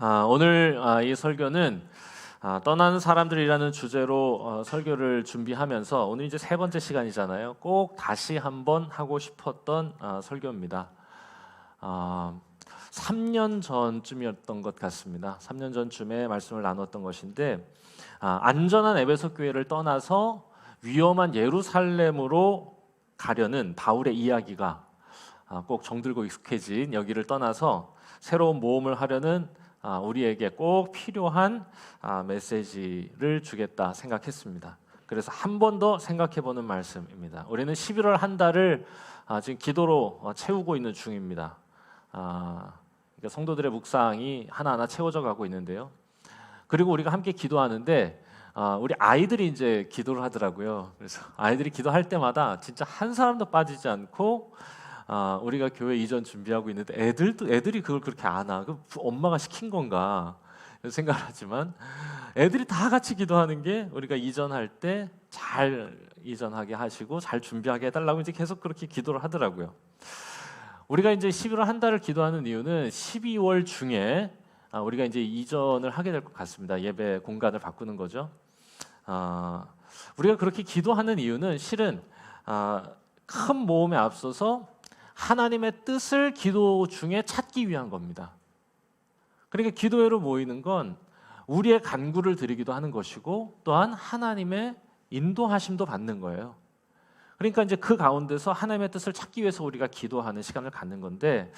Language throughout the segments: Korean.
오늘 이 설교는 떠나는 사람들이라는 주제로 설교를 준비하면서 오늘 이제 세 번째 시간이잖아요. 꼭 다시 한번 하고 싶었던 설교입니다. 3년 전쯤이었던 것 같습니다. 3년 전쯤에 말씀을 나눴던 것인데 안전한 에베소 교회를 떠나서 위험한 예루살렘으로 가려는 바울의 이야기가 꼭 정들고 익숙해진 여기를 떠나서 새로운 모험을 하려는 우리에게 꼭 필요한 메시지를 주겠다 생각했습니다. 그래서 한 번 더 생각해보는 말씀입니다. 우리는 11월 한 달을 지금 기도로 채우고 있는 중입니다. 그러니까 성도들의 묵상이 하나하나 채워져 가고 있는데요. 그리고 우리가 함께 기도하는데 우리 아이들이 이제 기도를 하더라고요. 그래서 아이들이 기도할 때마다 진짜 한 사람도 빠지지 않고 우리가 교회 이전 준비하고 있는데 애들이 그걸 그렇게 안 하. 엄마가 시킨 건가 생각을 하지만 애들이 다 같이 기도하는 게 우리가 이전할 때 잘 이전하게 하시고 잘 준비하게 해달라고 이제 계속 그렇게 기도를 하더라고요. 우리가 이제 11월 한 달을 기도하는 이유는 12월 중에 우리가 이제 이전을 하게 될 것 같습니다. 예배 공간을 바꾸는 거죠. 우리가 그렇게 기도하는 이유는 실은 큰 모험에 앞서서 하나님의 뜻을 기도 중에 찾기 위한 겁니다. 그러니까 기도회로 모이는 건 우리의 간구를 드리기도 하는 것이고 또한 하나님의 인도하심도 받는 거예요. 그러니까 이제 그 가운데서 하나님의 뜻을 찾기 위해서 우리가 기도하는 시간을 갖는 건데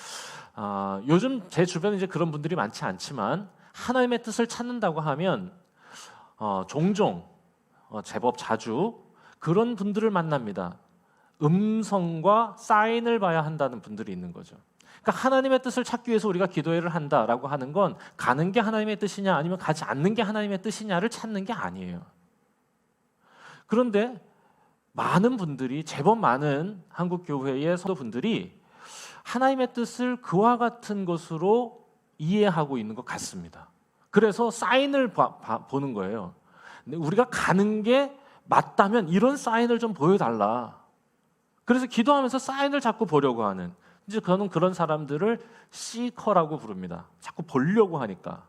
요즘 제 주변에 이제 그런 분들이 많지 않지만 하나님의 뜻을 찾는다고 하면 종종 제법 자주 그런 분들을 만납니다. 음성과 사인을 봐야 한다는 분들이 있는 거죠. 그러니까 하나님의 뜻을 찾기 위해서 우리가 기도회를 한다라고 하는 건 가는 게 하나님의 뜻이냐 아니면 가지 않는 게 하나님의 뜻이냐를 찾는 게 아니에요. 그런데 많은 분들이 제법 많은 한국 교회의 성도분들이 하나님의 뜻을 그와 같은 것으로 이해하고 있는 것 같습니다. 그래서 사인을 보는 거예요. 근데 우리가 가는 게 맞다면 이런 사인을 좀 보여달라. 그래서 기도하면서 사인을 자꾸 보려고 하는 이제 저는 그런 사람들을 시커라고 부릅니다. 자꾸 보려고 하니까.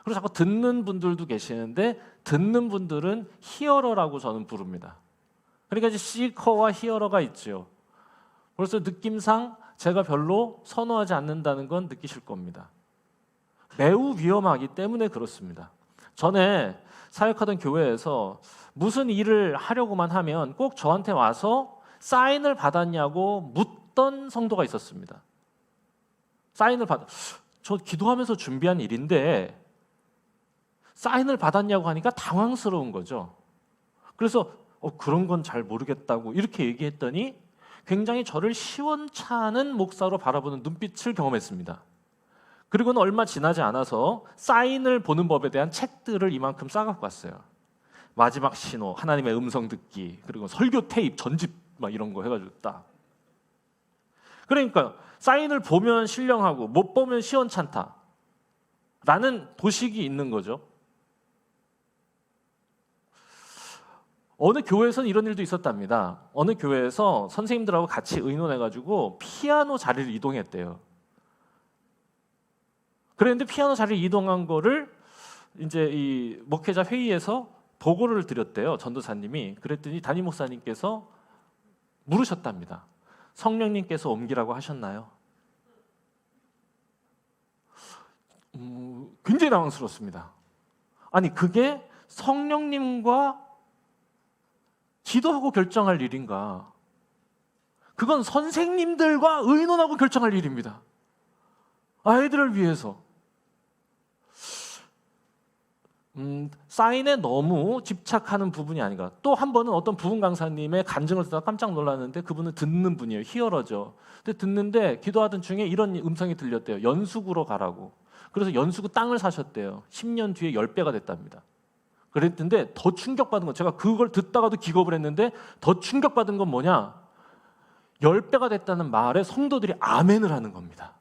그리고 자꾸 듣는 분들도 계시는데 듣는 분들은 히어러라고 저는 부릅니다. 그러니까 이제 시커와 히어러가 있죠. 벌써 느낌상 제가 별로 선호하지 않는다는 건 느끼실 겁니다. 매우 위험하기 때문에 그렇습니다. 전에 사역하던 교회에서 무슨 일을 하려고만 하면 꼭 저한테 와서 사인을 받았냐고 묻던 성도가 있었습니다. 저 기도하면서 준비한 일인데 사인을 받았냐고 하니까 당황스러운 거죠. 그래서 그런 건 잘 모르겠다고 이렇게 얘기했더니 굉장히 저를 시원찮은 목사로 바라보는 눈빛을 경험했습니다. 그리고는 얼마 지나지 않아서 사인을 보는 법에 대한 책들을 이만큼 싸갖고 왔어요. 마지막 신호, 하나님의 음성 듣기, 그리고 설교 테이프, 전집 막 이런 거 해가지고 딱. 그러니까 사인을 보면 신령하고 못 보면 시원찮다 라는 도식이 있는 거죠. 어느 교회에서는 이런 일도 있었답니다. 어느 교회에서 선생님들하고 같이 의논해가지고 피아노 자리를 이동했대요. 그런데 피아노 자리를 이동한 거를 이제 이 목회자 회의에서 보고를 드렸대요. 전도사님이. 그랬더니 담임 목사님께서 물으셨답니다. 성령님께서 옮기라고 하셨나요? 굉장히 당황스럽습니다. 아니 그게 성령님과 기도하고 결정할 일인가? 그건 선생님들과 의논하고 결정할 일입니다. 아이들을 위해서. 사인에 너무 집착하는 부분이 아닌가. 또 한 번은 어떤 부분 강사님의 간증을 듣다가 깜짝 놀랐는데 그분은 듣는 분이에요. 히어로죠. 근데 듣는데 기도하던 중에 이런 음성이 들렸대요. 연수구로 가라고. 그래서 연수구 땅을 사셨대요. 10년 뒤에 10배가 됐답니다. 그랬는데 더 충격받은 건 제가 그걸 듣다가도 기겁을 했는데 더 충격받은 건 뭐냐? 10배가 됐다는 말에 성도들이 아멘을 하는 겁니다.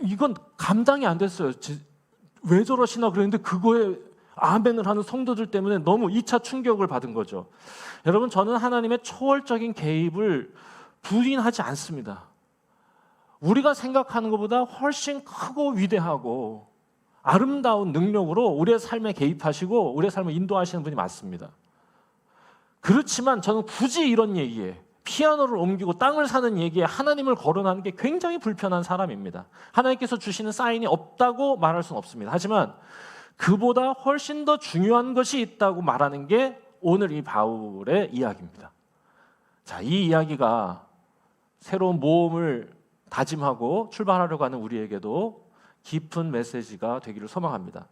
이건 감당이 안 됐어요. 왜 저러시나 그랬는데 그거에 아멘을 하는 성도들 때문에 너무 2차 충격을 받은 거죠. 여러분 저는 하나님의 초월적인 개입을 부인하지 않습니다. 우리가 생각하는 것보다 훨씬 크고 위대하고 아름다운 능력으로 우리의 삶에 개입하시고 우리의 삶을 인도하시는 분이 맞습니다. 그렇지만 저는 굳이 이런 얘기에, 피아노를 옮기고 땅을 사는 얘기에 하나님을 거론하는 게 굉장히 불편한 사람입니다. 하나님께서 주시는 사인이 없다고 말할 수는 없습니다. 하지만 그보다 훨씬 더 중요한 것이 있다고 말하는 게 오늘 이 바울의 이야기입니다. 자, 이 이야기가 새로운 모험을 다짐하고 출발하려고 하는 우리에게도 깊은 메시지가 되기를 소망합니다.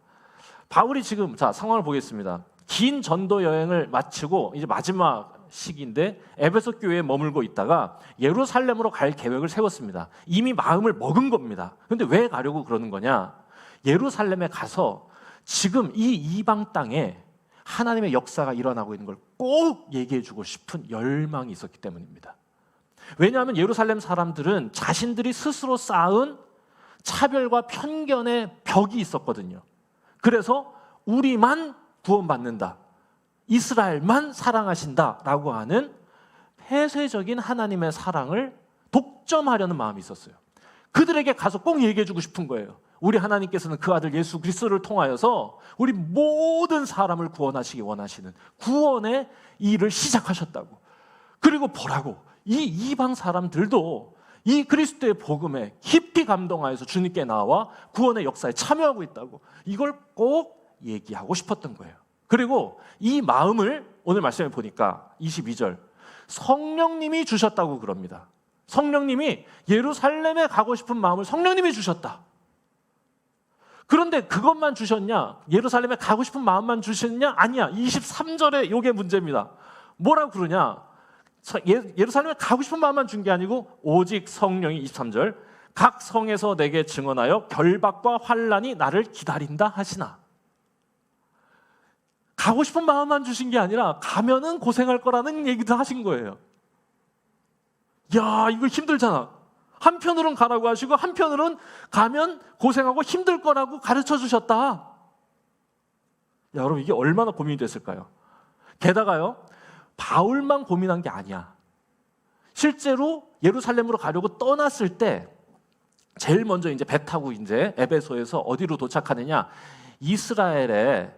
바울이 지금, 자, 상황을 보겠습니다. 긴 전도 여행을 마치고 이제 마지막 시기인데 에베소 교회에 머물고 있다가 예루살렘으로 갈 계획을 세웠습니다. 이미 마음을 먹은 겁니다. 그런데 왜 가려고 그러는 거냐? 예루살렘에 가서 지금 이 이방 땅에 하나님의 역사가 일어나고 있는 걸 꼭 얘기해 주고 싶은 열망이 있었기 때문입니다. 왜냐하면 예루살렘 사람들은 자신들이 스스로 쌓은 차별과 편견의 벽이 있었거든요. 그래서 우리만 구원받는다, 이스라엘만 사랑하신다라고 하는 폐쇄적인 하나님의 사랑을 독점하려는 마음이 있었어요. 그들에게 가서 꼭 얘기해 주고 싶은 거예요. 우리 하나님께서는 그 아들 예수 그리스도를 통하여서 우리 모든 사람을 구원하시기 원하시는 구원의 일을 시작하셨다고. 그리고 보라고, 이 이방 사람들도 이 그리스도의 복음에 깊이 감동하여서 주님께 나와 구원의 역사에 참여하고 있다고. 이걸 꼭 얘기하고 싶었던 거예요. 그리고 이 마음을 오늘 말씀에 보니까 22절, 성령님이 주셨다고 그럽니다. 성령님이 예루살렘에 가고 싶은 마음을 성령님이 주셨다. 그런데 그것만 주셨냐? 예루살렘에 가고 싶은 마음만 주셨냐? 아니야. 23절에 이게 문제입니다. 뭐라고 그러냐? 예루살렘에 가고 싶은 마음만 준 게 아니고 오직 성령이, 23절, 각 성에서 내게 증언하여 결박과 환난이 나를 기다린다 하시나. 가고 싶은 마음만 주신 게 아니라 가면은 고생할 거라는 얘기도 하신 거예요. 야, 이거 힘들잖아. 한편으로는 가라고 하시고 한편으로는 가면 고생하고 힘들 거라고 가르쳐 주셨다. 야, 여러분, 이게 얼마나 고민이 됐을까요? 게다가요, 바울만 고민한 게 아니야. 실제로 예루살렘으로 가려고 떠났을 때 제일 먼저 이제 배 타고 이제 에베소에서 어디로 도착하느냐? 이스라엘의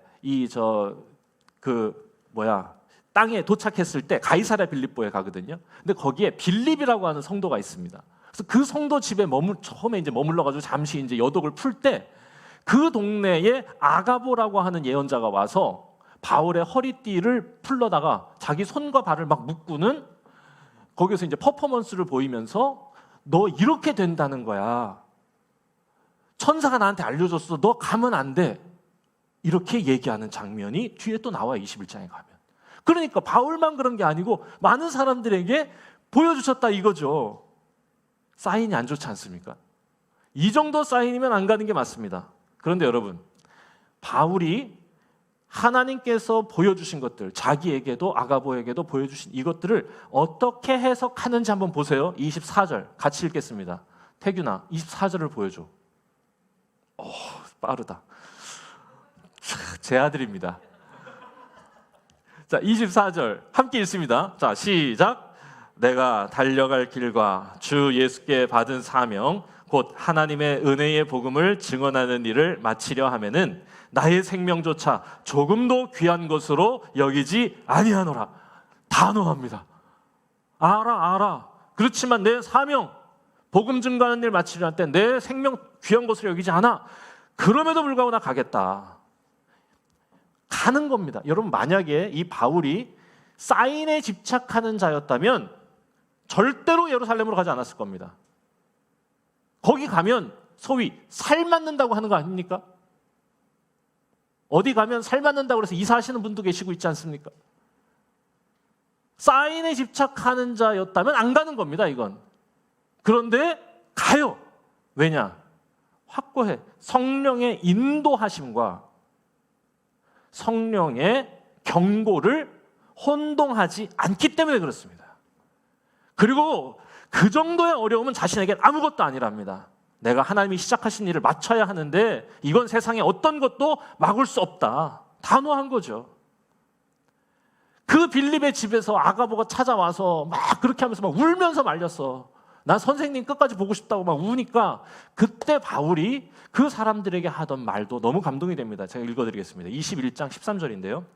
땅에 도착했을 때 가이사랴 빌립보에 가거든요. 근데 거기에 빌립이라고 하는 성도가 있습니다. 그래서 그 성도 집에 처음에 이제 머물러가지고 잠시 이제 여독을 풀 때 그 동네에 아가보라고 하는 예언자가 와서 바울의 허리띠를 풀러다가 자기 손과 발을 막 묶고는 거기서 이제 퍼포먼스를 보이면서 너 이렇게 된다는 거야. 천사가 나한테 알려줬어. 너 가면 안 돼. 이렇게 얘기하는 장면이 뒤에 또 나와요. 21장에 가면. 그러니까 바울만 그런 게 아니고 많은 사람들에게 보여주셨다 이거죠. 사인이 안 좋지 않습니까? 이 정도 사인이면 안 가는 게 맞습니다. 그런데 여러분, 바울이 하나님께서 보여주신 것들, 자기에게도 아가보에게도 보여주신 이것들을 어떻게 해석하는지 한번 보세요. 24절 같이 읽겠습니다. 태균아, 24절을 보여줘. 빠르다. 제 아들입니다. 자, 24절 함께 읽습니다. 자, 시작. 내가 달려갈 길과 주 예수께 받은 사명 곧 하나님의 은혜의 복음을 증언하는 일을 마치려 하면은 나의 생명조차 조금도 귀한 것으로 여기지 아니하노라. 단호합니다. 알아. 그렇지만 내 사명, 복음 증거하는 일 마치려 할 때 내 생명 귀한 것으로 여기지 않아. 그럼에도 불구하고 나 가겠다. 가는 겁니다. 여러분, 만약에 이 바울이 사인에 집착하는 자였다면 절대로 예루살렘으로 가지 않았을 겁니다. 거기 가면 소위 살 맞는다고 하는 거 아닙니까? 어디 가면 살 맞는다고 해서 이사하시는 분도 계시고 있지 않습니까? 사인에 집착하는 자였다면 안 가는 겁니다, 이건. 그런데 가요. 왜냐? 확고해. 성령의 인도하심과 성령의 경고를 혼동하지 않기 때문에 그렇습니다. 그리고 그 정도의 어려움은 자신에게 아무것도 아니랍니다. 내가 하나님이 시작하신 일을 마쳐야 하는데 이건 세상에 어떤 것도 막을 수 없다. 단호한 거죠. 그 빌립의 집에서 아가보가 찾아와서 막 그렇게 하면서 막 울면서 말렸어. 난 선생님 끝까지 보고 싶다고 막 우니까 그때 바울이 그 사람들에게 하던 말도 너무 감동이 됩니다. 제가 읽어드리겠습니다. 21장 13절인데요.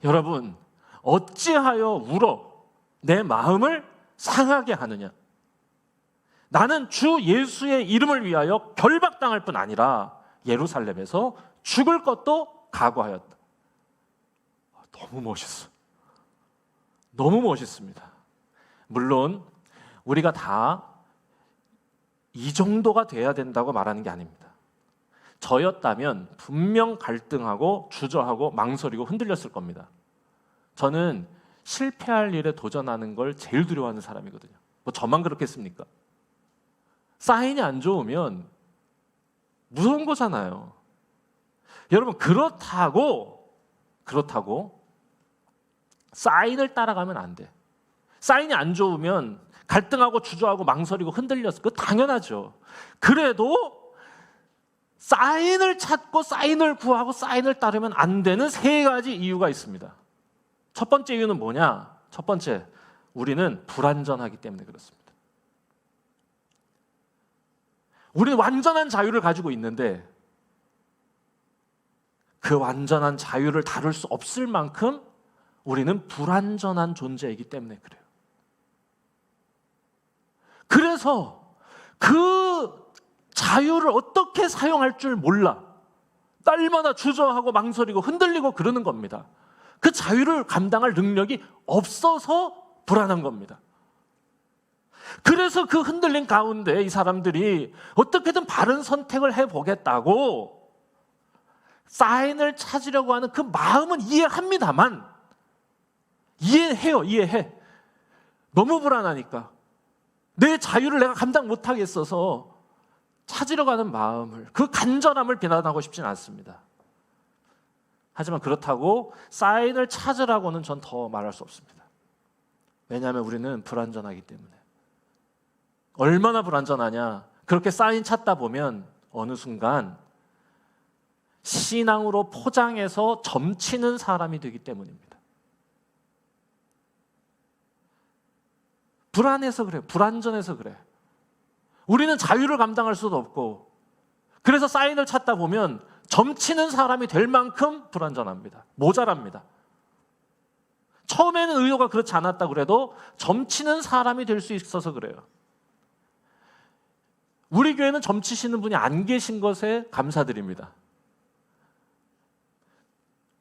여러분, 어찌하여 울어 내 마음을 상하게 하느냐? 나는 주 예수의 이름을 위하여 결박당할 뿐 아니라 예루살렘에서 죽을 것도 각오하였다. 너무 멋있어. 너무 멋있습니다. 물론 우리가 다 이 정도가 돼야 된다고 말하는 게 아닙니다. 저였다면 분명 갈등하고 주저하고 망설이고 흔들렸을 겁니다. 저는 실패할 일에 도전하는 걸 제일 두려워하는 사람이거든요. 뭐 저만 그렇겠습니까? 사인이 안 좋으면 무서운 거잖아요. 여러분, 그렇다고 사인을 따라가면 안 돼. 사인이 안 좋으면 갈등하고 주저하고 망설이고 흔들렸어. 그거 당연하죠. 그래도 사인을 찾고 사인을 구하고 사인을 따르면 안 되는 세 가지 이유가 있습니다. 첫 번째 이유는 뭐냐? 첫 번째, 우리는 불완전하기 때문에 그렇습니다. 우리는 완전한 자유를 가지고 있는데 그 완전한 자유를 다룰 수 없을 만큼 우리는 불완전한 존재이기 때문에 그래요. 그래서 그 자유를 어떻게 사용할 줄 몰라. 날마다 주저하고 망설이고 흔들리고 그러는 겁니다. 그 자유를 감당할 능력이 없어서 불안한 겁니다. 그래서 그 흔들림 가운데 이 사람들이 어떻게든 바른 선택을 해보겠다고 사인을 찾으려고 하는 그 마음은 이해합니다만, 이해해. 너무 불안하니까. 내 자유를 내가 감당 못하겠어서 찾으려고 하는 마음을, 그 간절함을 비난하고 싶지는 않습니다. 하지만 그렇다고 사인을 찾으라고는 전 더 말할 수 없습니다. 왜냐하면 우리는 불완전하기 때문에. 얼마나 불완전하냐? 그렇게 사인 찾다 보면 어느 순간 신앙으로 포장해서 점치는 사람이 되기 때문입니다. 불안해서 그래. 불완전해서 그래. 우리는 자유를 감당할 수도 없고, 그래서 사인을 찾다 보면 점치는 사람이 될 만큼 불완전합니다. 모자랍니다. 처음에는 의도가 그렇지 않았다 그래도 점치는 사람이 될 수 있어서 그래요. 우리 교회는 점치시는 분이 안 계신 것에 감사드립니다.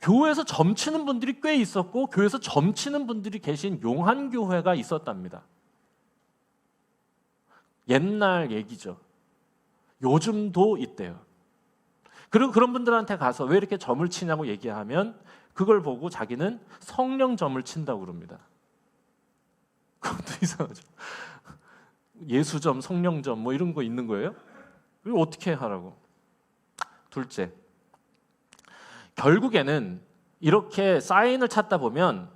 교회에서 점치는 분들이 꽤 있었고, 교회에서 점치는 분들이 계신 용한교회가 있었답니다. 옛날 얘기죠. 요즘도 있대요. 그리고 그런 분들한테 가서 왜 이렇게 점을 치냐고 얘기하면 그걸 보고 자기는 성령점을 친다고 그럽니다. 그것도 이상하죠. 예수점, 성령점 뭐 이런 거 있는 거예요? 이거 어떻게 하라고? 둘째, 결국에는 이렇게 사인을 찾다 보면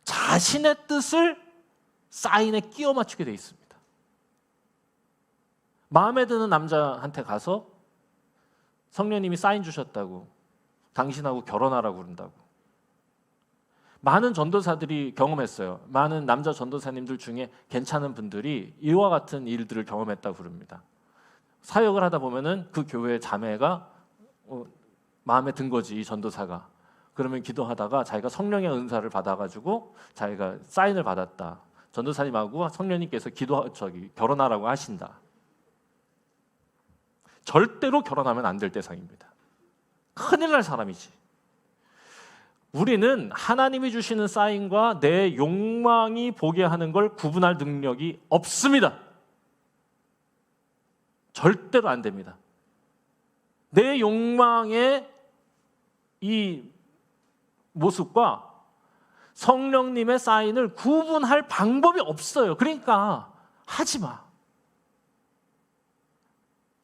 자신의 뜻을 사인에 끼워 맞추게 돼 있습니다. 마음에 드는 남자한테 가서 성령님이 사인 주셨다고, 당신하고 결혼하라고 그런다고. 많은 전도사들이 경험했어요. 많은 남자 전도사님들 중에 괜찮은 분들이 이와 같은 일들을 경험했다고 그럽니다. 사역을 하다 보면은 그 교회 자매가 마음에 든 거지, 이 전도사가. 그러면 기도하다가 자기가 성령의 은사를 받아가지고 자기가 사인을 받았다. 전도사님하고 성령님께서 결혼하라고 하신다. 절대로 결혼하면 안 될 대상입니다. 큰일 날 사람이지. 우리는 하나님이 주시는 사인과 내 욕망이 보게 하는 걸 구분할 능력이 없습니다. 절대로 안 됩니다. 내 욕망의 이 모습과 성령님의 사인을 구분할 방법이 없어요. 그러니까 하지 마.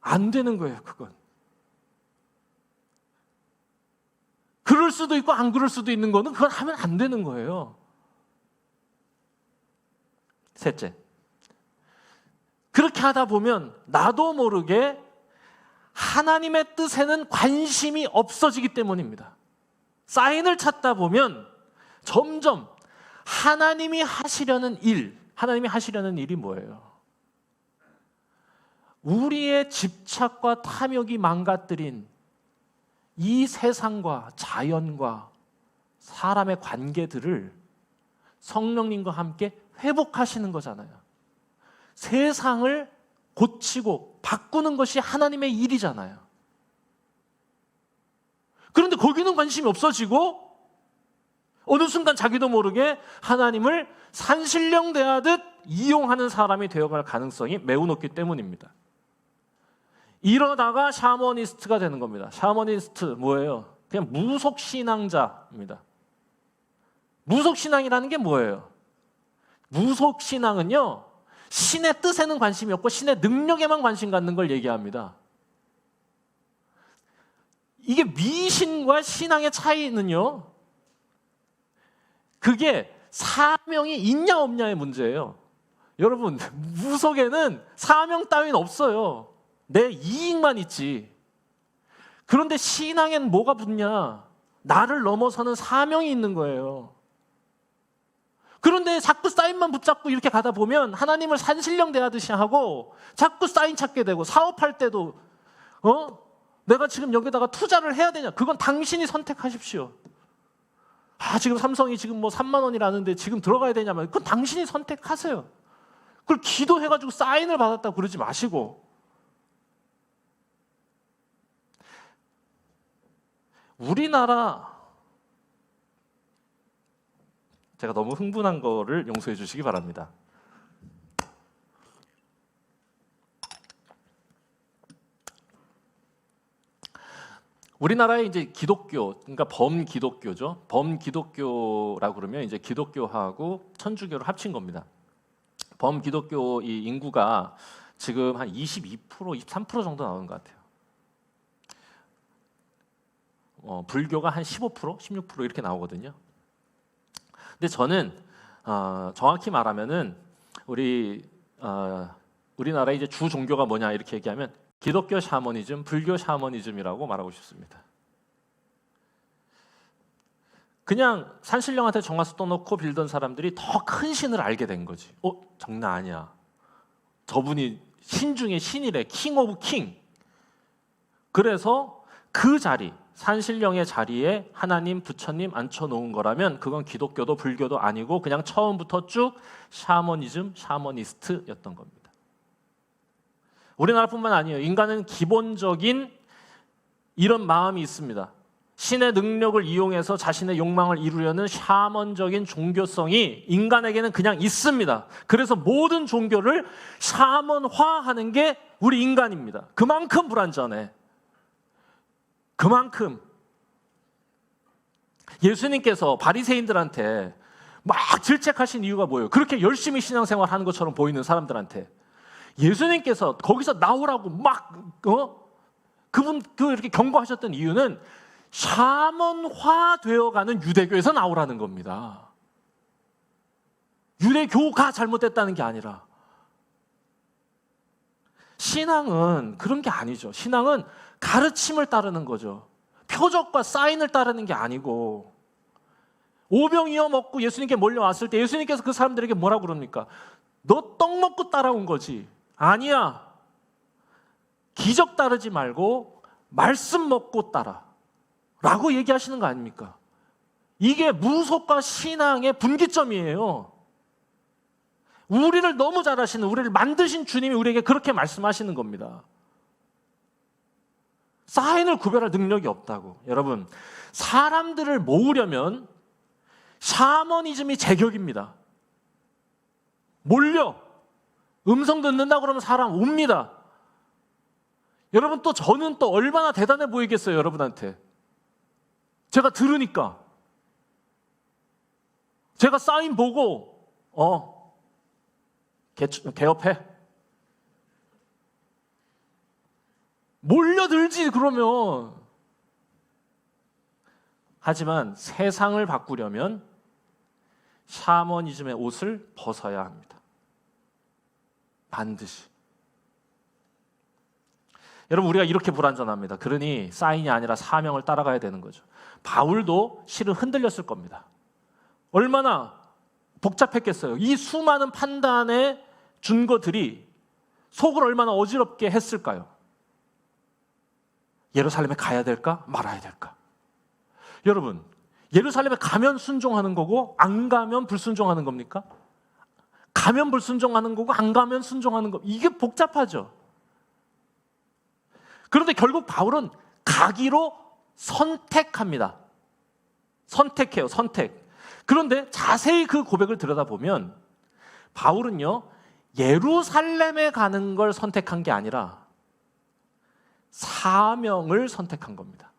안 되는 거예요, 그건. 그럴 수도 있고 안 그럴 수도 있는 거는 그건 하면 안 되는 거예요. 셋째, 그렇게 하다 보면 나도 모르게 하나님의 뜻에는 관심이 없어지기 때문입니다. 사인을 찾다 보면 점점 하나님이 하시려는 일이 뭐예요? 우리의 집착과 탐욕이 망가뜨린 이 세상과 자연과 사람의 관계들을 성령님과 함께 회복하시는 거잖아요. 세상을 고치고 바꾸는 것이 하나님의 일이잖아요. 그런데 거기는 관심이 없어지고 어느 순간 자기도 모르게 하나님을 산신령 대하듯 이용하는 사람이 되어갈 가능성이 매우 높기 때문입니다. 이러다가 샤머니스트가 되는 겁니다. 샤머니스트 뭐예요? 그냥 무속신앙자입니다. 무속신앙이라는 게 뭐예요? 무속신앙은요, 신의 뜻에는 관심이 없고 신의 능력에만 관심 갖는 걸 얘기합니다. 이게 미신과 신앙의 차이는요, 그게 사명이 있냐 없냐의 문제예요. 여러분, 무속에는 사명 따윈 없어요. 내 이익만 있지. 그런데 신앙엔 뭐가 붙냐? 나를 넘어서는 사명이 있는 거예요. 그런데 자꾸 사인만 붙잡고 이렇게 가다 보면 하나님을 산신령 대하듯이 하고 자꾸 사인 찾게 되고, 사업할 때도 내가 지금 여기다가 투자를 해야 되냐? 그건 당신이 선택하십시오. 지금 삼성이 지금 뭐 3만 원이라는데 지금 들어가야 되냐면 그건 당신이 선택하세요. 그걸 기도해가지고 사인을 받았다고 그러지 마시고. 우리나라, 제가 너무 흥분한 거를 용서해 주시기 바랍니다. 우리나라의 이제 기독교, 그러니까 범기독교죠. 범기독교라고 그러면 이제 기독교하고 천주교를 합친 겁니다. 범기독교 이 인구가 지금 한 22%, 23% 정도 나오는 것 같아요. 불교가 한 15%, 16% 이렇게 나오거든요. 근데 저는 정확히 말하면은 우리나라의 이제 주 종교가 뭐냐 이렇게 얘기하면 기독교 샤머니즘, 불교 샤머니즘이라고 말하고 싶습니다. 그냥 산신령한테 정화수 떠놓고 빌던 사람들이 더 큰 신을 알게 된 거지. 장난 아니야. 저분이 신 중에 신이래. 킹 오브 킹. 그래서 그 자리, 산신령의 자리에 하나님, 부처님 앉혀놓은 거라면 그건 기독교도 불교도 아니고 그냥 처음부터 쭉 샤머니즘, 샤머니스트였던 겁니다. 우리나라뿐만 아니에요. 인간은 기본적인 이런 마음이 있습니다. 신의 능력을 이용해서 자신의 욕망을 이루려는 샤먼적인 종교성이 인간에게는 그냥 있습니다. 그래서 모든 종교를 샤먼화하는 게 우리 인간입니다. 그만큼 불완전해. 그만큼 예수님께서 바리새인들한테 막 질책하신 이유가 뭐예요? 그렇게 열심히 신앙생활하는 것처럼 보이는 사람들한테 예수님께서 거기서 나오라고 막 이렇게 경고하셨던 이유는 샤먼화 되어가는 유대교에서 나오라는 겁니다. 유대교가 잘못됐다는 게 아니라. 신앙은 그런 게 아니죠. 신앙은 가르침을 따르는 거죠. 표적과 사인을 따르는 게 아니고. 오병이어 먹고 예수님께 몰려왔을 때 예수님께서 그 사람들에게 뭐라고 그럽니까? 너 떡 먹고 따라온 거지. 아니야. 기적 따르지 말고 말씀 먹고 따라 라고 얘기하시는 거 아닙니까? 이게 무속과 신앙의 분기점이에요. 우리를 너무 잘 아시는, 우리를 만드신 주님이 우리에게 그렇게 말씀하시는 겁니다. 사인을 구별할 능력이 없다고. 여러분, 사람들을 모으려면 샤머니즘이 제격입니다. 몰려. 음성 듣는다 그러면 사람 옵니다. 여러분, 또 저는 또 얼마나 대단해 보이겠어요, 여러분한테. 제가 들으니까. 제가 사인 보고 개업해. 몰려들지 그러면. 하지만 세상을 바꾸려면 샤머니즘의 옷을 벗어야 합니다. 반드시. 여러분, 우리가 이렇게 불완전합니다. 그러니 사인이 아니라 사명을 따라가야 되는 거죠. 바울도 실은 흔들렸을 겁니다. 얼마나 복잡했겠어요. 이 수많은 판단의 준거들이 속을 얼마나 어지럽게 했을까요? 예루살렘에 가야 될까? 말아야 될까? 여러분, 예루살렘에 가면 순종하는 거고 안 가면 불순종하는 겁니까? 가면 불순종하는 거고 안 가면 순종하는 거, 이게 복잡하죠. 그런데 결국 바울은 가기로 선택합니다. 선택해요, 선택. 그런데 자세히 그 고백을 들여다보면 바울은요, 예루살렘에 가는 걸 선택한 게 아니라 사명을 선택한 겁니다.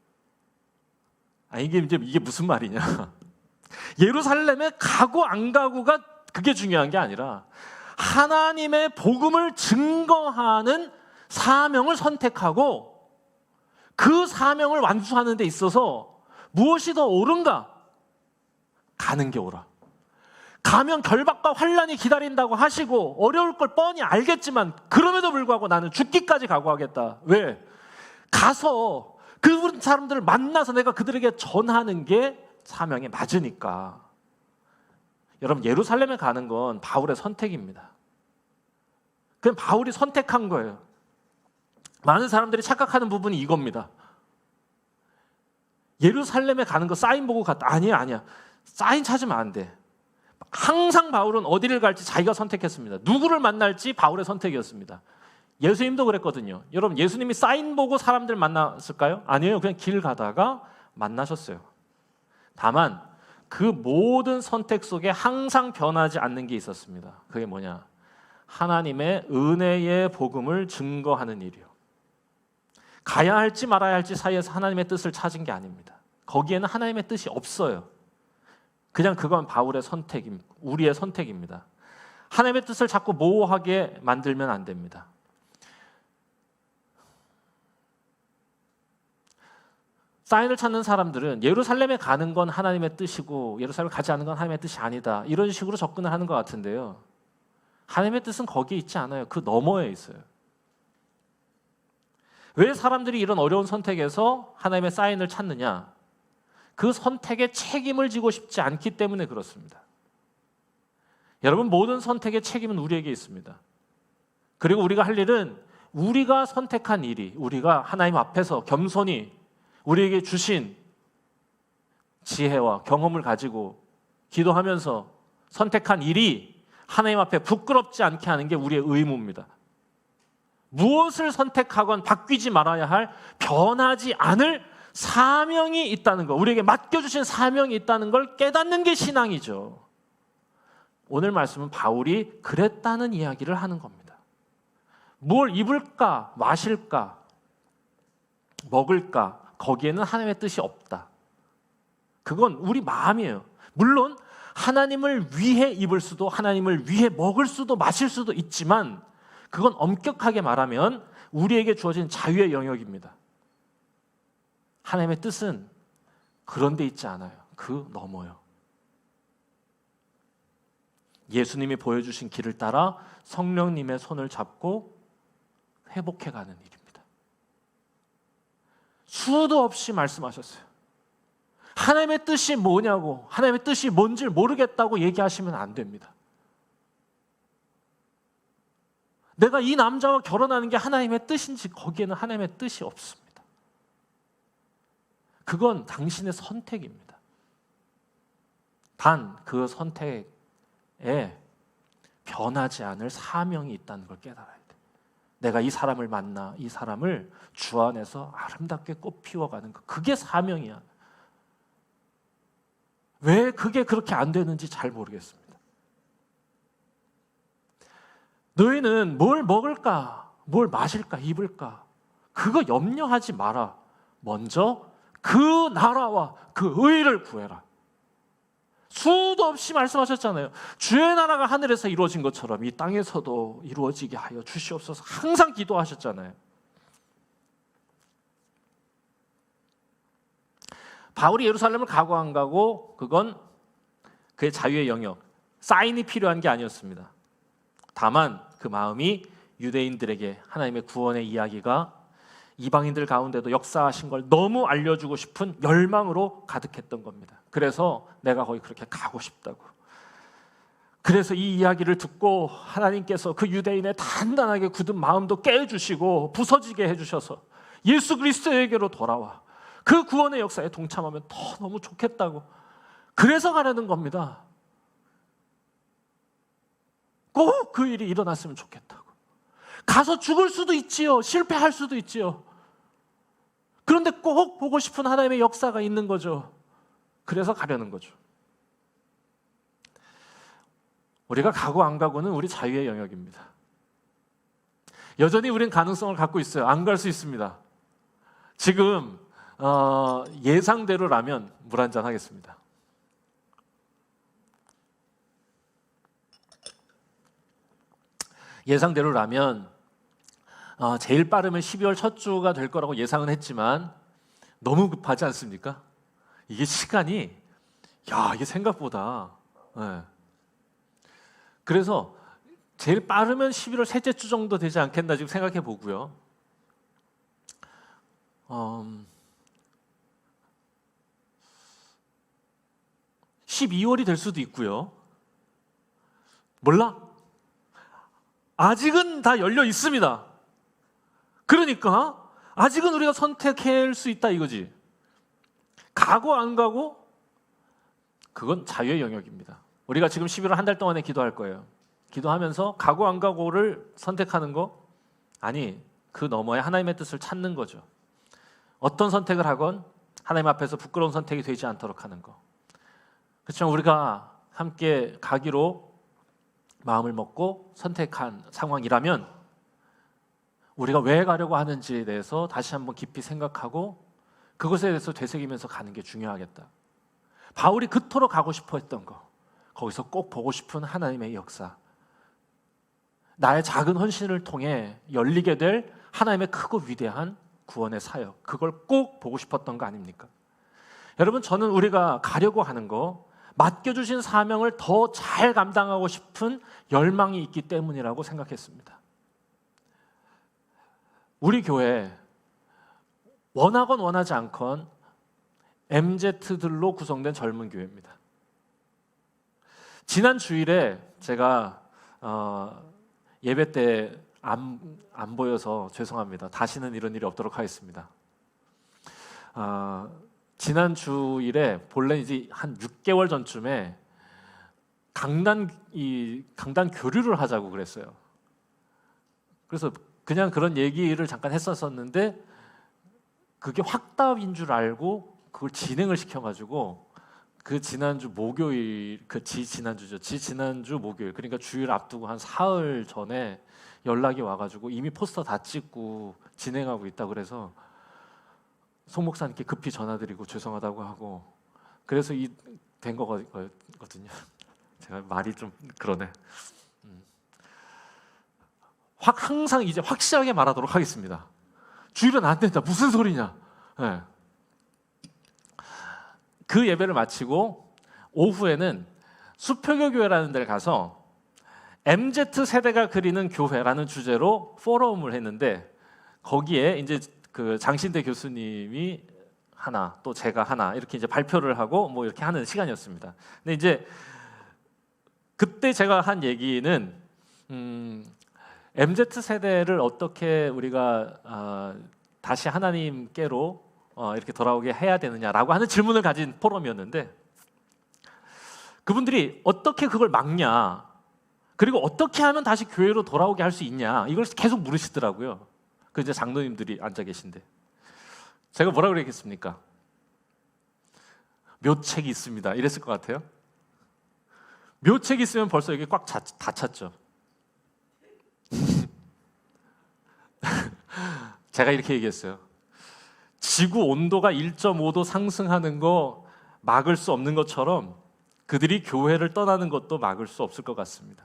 이게 무슨 말이냐? 예루살렘에 가고 안 가고가 그게 중요한 게 아니라 하나님의 복음을 증거하는 사명을 선택하고 그 사명을 완수하는 데 있어서 무엇이 더 옳은가? 가는 게 옳아. 가면 결박과 환난이 기다린다고 하시고 어려울 걸 뻔히 알겠지만 그럼에도 불구하고 나는 죽기까지 각오하겠다. 왜? 가서 그 사람들을 만나서 내가 그들에게 전하는 게 사명에 맞으니까. 여러분, 예루살렘에 가는 건 바울의 선택입니다. 그냥 바울이 선택한 거예요. 많은 사람들이 착각하는 부분이 이겁니다. 예루살렘에 가는 거 사인 보고 갔다. 아니야. 사인 찾으면 안 돼. 항상 바울은 어디를 갈지 자기가 선택했습니다. 누구를 만날지 바울의 선택이었습니다. 예수님도 그랬거든요. 여러분, 예수님이 사인 보고 사람들 만났을까요? 아니에요. 그냥 길 가다가 만나셨어요. 다만 그 모든 선택 속에 항상 변하지 않는 게 있었습니다. 그게 뭐냐? 하나님의 은혜의 복음을 증거하는 일이요. 가야 할지 말아야 할지 사이에서 하나님의 뜻을 찾은 게 아닙니다. 거기에는 하나님의 뜻이 없어요. 그냥 그건 바울의 선택입니다. 우리의 선택입니다. 하나님의 뜻을 자꾸 모호하게 만들면 안 됩니다. 사인을 찾는 사람들은 예루살렘에 가는 건 하나님의 뜻이고 예루살렘에 가지 않는 건 하나님의 뜻이 아니다, 이런 식으로 접근을 하는 것 같은데요. 하나님의 뜻은 거기에 있지 않아요. 그 너머에 있어요. 왜 사람들이 이런 어려운 선택에서 하나님의 사인을 찾느냐? 그 선택에 책임을 지고 싶지 않기 때문에 그렇습니다. 여러분, 모든 선택의 책임은 우리에게 있습니다. 그리고 우리가 할 일은 우리가 선택한 일이, 우리가 하나님 앞에서 겸손히 우리에게 주신 지혜와 경험을 가지고 기도하면서 선택한 일이 하나님 앞에 부끄럽지 않게 하는 게 우리의 의무입니다. 무엇을 선택하건 바뀌지 말아야 할, 변하지 않을 사명이 있다는 것, 우리에게 맡겨주신 사명이 있다는 걸 깨닫는 게 신앙이죠. 오늘 말씀은 바울이 그랬다는 이야기를 하는 겁니다. 뭘 입을까, 마실까, 먹을까, 거기에는 하나님의 뜻이 없다. 그건 우리 마음이에요. 물론 하나님을 위해 입을 수도, 하나님을 위해 먹을 수도, 마실 수도 있지만 그건 엄격하게 말하면 우리에게 주어진 자유의 영역입니다. 하나님의 뜻은 그런 데 있지 않아요. 그 넘어요. 예수님이 보여주신 길을 따라 성령님의 손을 잡고 회복해가는 일입니다. 수도 없이 말씀하셨어요. 하나님의 뜻이 뭐냐고, 하나님의 뜻이 뭔지 모르겠다고 얘기하시면 안 됩니다. 내가 이 남자와 결혼하는 게 하나님의 뜻인지 거기에는 하나님의 뜻이 없습니다. 그건 당신의 선택입니다. 단 그 선택에 변하지 않을 사명이 있다는 걸 깨달아야 돼. 내가 이 사람을 만나 이 사람을 주 안에서 아름답게 꽃 피워가는 것, 그게 사명이야. 왜 그게 그렇게 안 되는지 잘 모르겠습니다. 너희는 뭘 먹을까, 뭘 마실까, 입을까, 그거 염려하지 마라. 먼저 그 나라와 그 의를 구해라. 수도 없이 말씀하셨잖아요. 주의 나라가 하늘에서 이루어진 것처럼 이 땅에서도 이루어지게 하여 주시옵소서. 항상 기도하셨잖아요. 바울이 예루살렘을 가고 안 가고 그건 그의 자유의 영역, 사인이 필요한 게 아니었습니다. 다만 그 마음이 유대인들에게 하나님의 구원의 이야기가 이방인들 가운데도 역사하신 걸 너무 알려주고 싶은 열망으로 가득했던 겁니다. 그래서 내가 거기 그렇게 가고 싶다고. 그래서 이 이야기를 듣고 하나님께서 그 유대인의 단단하게 굳은 마음도 깨주시고 부서지게 해주셔서 예수 그리스도에게로 돌아와 그 구원의 역사에 동참하면 더 너무 좋겠다고, 그래서 가려는 겁니다. 꼭 그 일이 일어났으면 좋겠다고. 가서 죽을 수도 있지요. 실패할 수도 있지요. 그런데 꼭 보고 싶은 하나님의 역사가 있는 거죠. 그래서 가려는 거죠. 우리가 가고 안 가고는 우리 자유의 영역입니다. 여전히 우린 가능성을 갖고 있어요. 안 갈 수 있습니다. 지금 예상대로라면 물 한잔 하겠습니다. 예상대로라면 제일 빠르면 12월 첫 주가 될 거라고 예상은 했지만 너무 급하지 않습니까? 이게 시간이 이게 생각보다 그래서 제일 빠르면 11월 셋째 주 정도 되지 않겠나 지금 생각해 보고요. 12월이 될 수도 있고요. 몰라? 아직은 다 열려 있습니다. 그러니까 아직은 우리가 선택할 수 있다 이거지. 가고 안 가고 그건 자유의 영역입니다. 우리가 지금 11월 한 달 동안에 기도할 거예요. 기도하면서 가고 안 가고를 선택하는 거, 아니 그 너머에 하나님의 뜻을 찾는 거죠. 어떤 선택을 하건 하나님 앞에서 부끄러운 선택이 되지 않도록 하는 거. 그렇죠. 우리가 함께 가기로 마음을 먹고 선택한 상황이라면 우리가 왜 가려고 하는지에 대해서 다시 한번 깊이 생각하고 그것에 대해서 되새기면서 가는 게 중요하겠다. 바울이 그토록 가고 싶어 했던 거, 거기서 꼭 보고 싶은 하나님의 역사, 나의 작은 헌신을 통해 열리게 될 하나님의 크고 위대한 구원의 사역, 그걸 꼭 보고 싶었던 거 아닙니까? 여러분, 저는 우리가 가려고 하는 거, 맡겨주신 사명을 더 잘 감당하고 싶은 열망이 있기 때문이라고 생각했습니다. 우리 교회 원하건 원하지 않건 MZ들로 구성된 젊은 교회입니다. 지난 주일에 제가 예배 때 안 보여서 죄송합니다. 다시는 이런 일이 없도록 하겠습니다. 지난 주일에 본래 이제 한 6개월 전쯤에 강단 교류를 하자고 그랬어요. 그래서 그냥 그런 얘기를 잠깐 했었는데 그게 확답인 줄 알고 그걸 진행을 시켜가지고 그 지난주 목요일, 지난주 목요일, 그러니까 주일 앞두고 한 사흘 전에 연락이 와가지고 이미 포스터 다 찍고 진행하고 있다 그래서 송 목사님께 급히 전화드리고 죄송하다고 하고, 그래서 이 된 거거든요. 제가 말이 좀 그러네. 항상 이제 확실하게 말하도록 하겠습니다. 주일은 안 된다. 무슨 소리냐? 네. 그 예배를 마치고 오후에는 수표교 교회라는 데를 가서 MZ 세대가 그리는 교회라는 주제로 포럼을 했는데 거기에 이제 그 장신대 교수님이 하나, 또 제가 하나 이렇게 이제 발표를 하고 뭐 이렇게 하는 시간이었습니다. 근데 이제 그때 제가 한 얘기는 MZ 세대를 어떻게 우리가 다시 하나님께로 이렇게 돌아오게 해야 되느냐라고 하는 질문을 가진 포럼이었는데 그분들이 어떻게 그걸 막냐, 그리고 어떻게 하면 다시 교회로 돌아오게 할 수 있냐, 이걸 계속 물으시더라고요. 그 이제 장로님들이 앉아 계신데 제가 뭐라 그랬겠습니까? 묘책이 있습니다. 이랬을 것 같아요. 묘책이 있으면 벌써 여기 꽉 다 찼죠. 제가 이렇게 얘기했어요. 지구 온도가 1.5도 상승하는 거 막을 수 없는 것처럼 그들이 교회를 떠나는 것도 막을 수 없을 것 같습니다.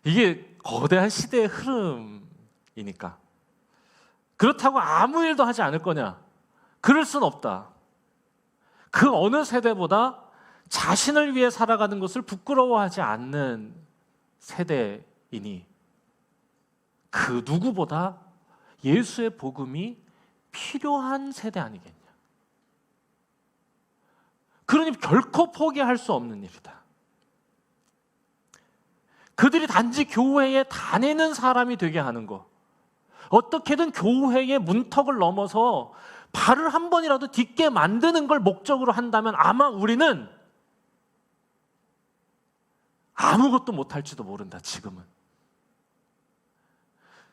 이게 거대한 시대의 흐름이니까. 그렇다고 아무 일도 하지 않을 거냐? 그럴 순 없다. 그 어느 세대보다 자신을 위해 살아가는 것을 부끄러워하지 않는 세대이니 그 누구보다 예수의 복음이 필요한 세대 아니겠냐. 그러니 결코 포기할 수 없는 일이다. 그들이 단지 교회에 다니는 사람이 되게 하는 것, 어떻게든 교회의 문턱을 넘어서 발을 한 번이라도 딛게 만드는 걸 목적으로 한다면 아마 우리는 아무것도 못할지도 모른다, 지금은.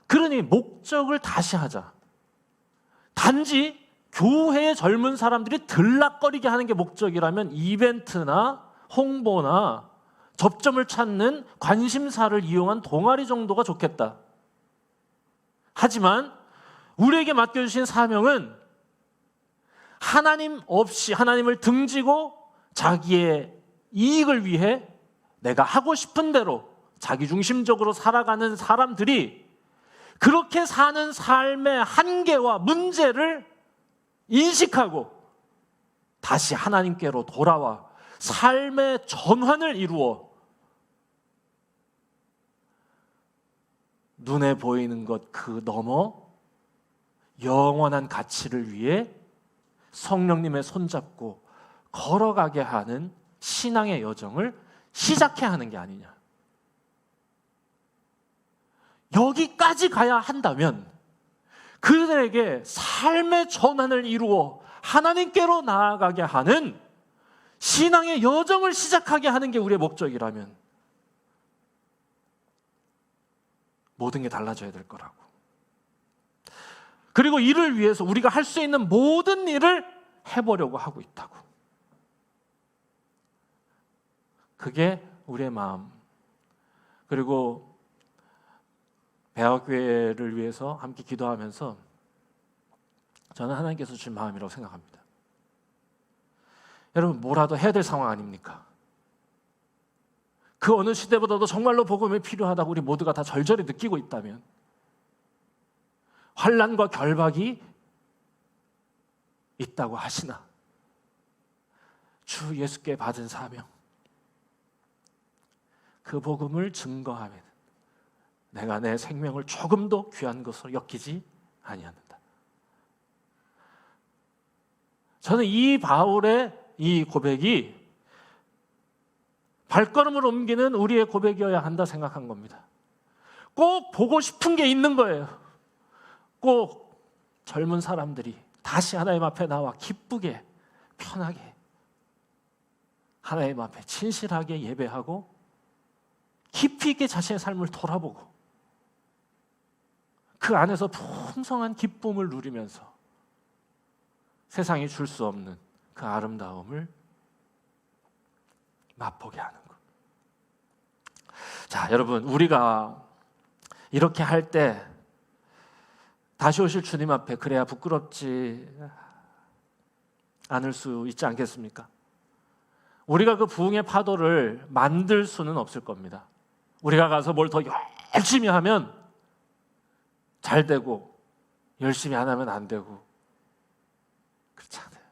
그러니 목적을 다시 하자. 단지 교회의 젊은 사람들이 들락거리게 하는 게 목적이라면 이벤트나 홍보나 접점을 찾는 관심사를 이용한 동아리 정도가 좋겠다. 하지만 우리에게 맡겨주신 사명은 하나님 없이, 하나님을 등지고 자기의 이익을 위해 내가 하고 싶은 대로 자기중심적으로 살아가는 사람들이 그렇게 사는 삶의 한계와 문제를 인식하고 다시 하나님께로 돌아와 삶의 전환을 이루어 눈에 보이는 것 그 너머 영원한 가치를 위해 성령님의 손잡고 걸어가게 하는 신앙의 여정을 시작해야 하는 게 아니냐. 여기까지 가야 한다면 그들에게 삶의 전환을 이루어 하나님께로 나아가게 하는 신앙의 여정을 시작하게 하는 게 우리의 목적이라면 모든 게 달라져야 될 거라고. 그리고 이를 위해서 우리가 할 수 있는 모든 일을 해보려고 하고 있다고. 그게 우리의 마음. 그리고 배화교회를 위해서 함께 기도하면서 저는 하나님께서 주신 마음이라고 생각합니다. 여러분, 뭐라도 해야 될 상황 아닙니까? 그 어느 시대보다도 정말로 복음이 필요하다고 우리 모두가 다 절절히 느끼고 있다면, 환난과 결박이 있다고 하시나 주 예수께 받은 사명, 그 복음을 증거하면 내가 내 생명을 조금도 귀한 것으로 여기지 아니하는다. 저는 이 바울의 이 고백이 발걸음을 옮기는 우리의 고백이어야 한다 생각한 겁니다. 꼭 보고 싶은 게 있는 거예요. 꼭 젊은 사람들이 다시 하나님 앞에 나와 기쁘게, 편하게 하나님 앞에 진실하게 예배하고 깊이 있게 자신의 삶을 돌아보고 그 안에서 풍성한 기쁨을 누리면서 세상이 줄 수 없는 그 아름다움을 맛보게 하는 것. 자, 여러분, 우리가 이렇게 할 때 다시 오실 주님 앞에 그래야 부끄럽지 않을 수 있지 않겠습니까? 우리가 그 부흥의 파도를 만들 수는 없을 겁니다. 우리가 가서 뭘 더 열심히 하면 잘 되고 열심히 안 하면 안 되고 그렇지 않아요.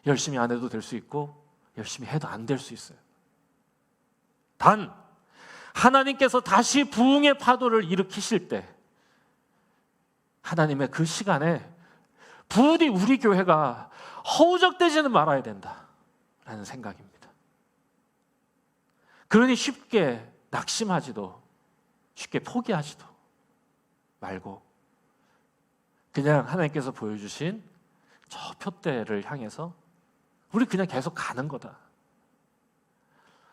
열심히 안 해도 될 수 있고 열심히 해도 안 될 수 있어요. 단 하나님께서 다시 부흥의 파도를 일으키실 때 하나님의 그 시간에 부디 우리 교회가 허우적대지는 말아야 된다라는 생각입니다. 그러니 쉽게 낙심하지도 쉽게 포기하지도 말고 그냥 하나님께서 보여주신 저 표대를 향해서 우리 그냥 계속 가는 거다.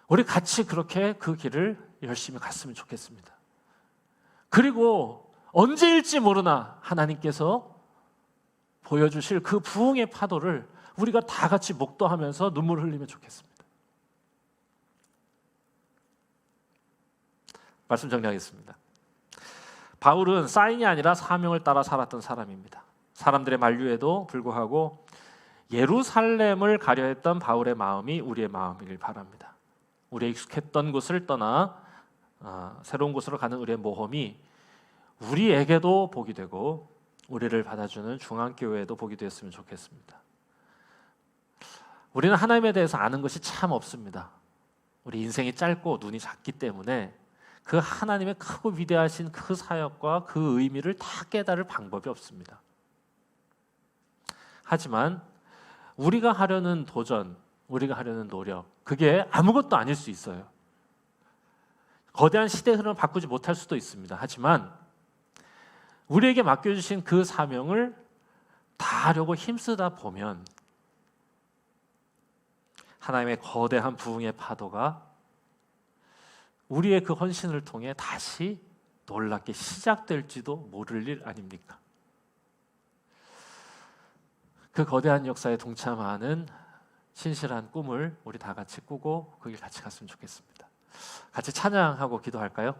우리 같이 그렇게 그 길을 열심히 갔으면 좋겠습니다. 그리고 언제일지 모르나 하나님께서 보여주실 그 부흥의 파도를 우리가 다 같이 목도하면서 눈물을 흘리면 좋겠습니다. 말씀 정리하겠습니다. 바울은 사인이 아니라 사명을 따라 살았던 사람입니다. 사람들의 만류에도 불구하고 예루살렘을 가려 했던 바울의 마음이 우리의 마음이길 바랍니다. 우리의 익숙했던 곳을 떠나 새로운 곳으로 가는 우리의 모험이 우리에게도 복이 되고 우리를 받아주는 중앙교회에도 복이 되었으면 좋겠습니다. 우리는 하나님에 대해서 아는 것이 참 없습니다. 우리 인생이 짧고 눈이 작기 때문에 그 하나님의 크고 위대하신 그 사역과 그 의미를 다 깨달을 방법이 없습니다. 하지만 우리가 하려는 도전, 우리가 하려는 노력, 그게 아무것도 아닐 수 있어요. 거대한 시대 흐름을 바꾸지 못할 수도 있습니다. 하지만 우리에게 맡겨주신 그 사명을 다하려고 힘쓰다 보면 하나님의 거대한 부흥의 파도가 우리의 그 헌신을 통해 다시 놀랍게 시작될지도 모를 일 아닙니까? 그 거대한 역사에 동참하는 신실한 꿈을 우리 다 같이 꾸고 그 길 같이 갔으면 좋겠습니다. 같이 찬양하고 기도할까요?